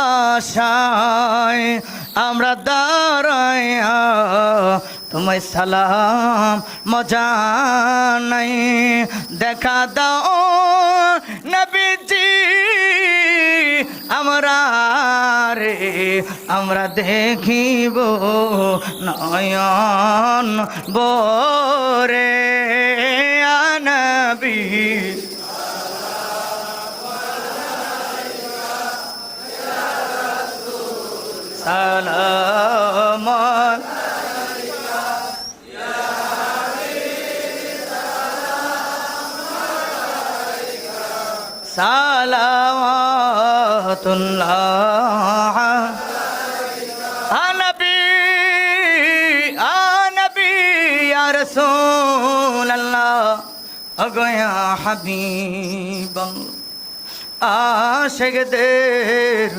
আশায় আমরা দাঁড়াইয়া তোমায় সালাম মজা নাই দেখা দাও নবীজি আমরা দেখিব নয়ন বরে নবী সালাম সালাওয়াতুল্লাহ নবী ইয়া রাসূলুল্লাহ ওগো ইয়া হাবিবাল্লাহ আশিকদের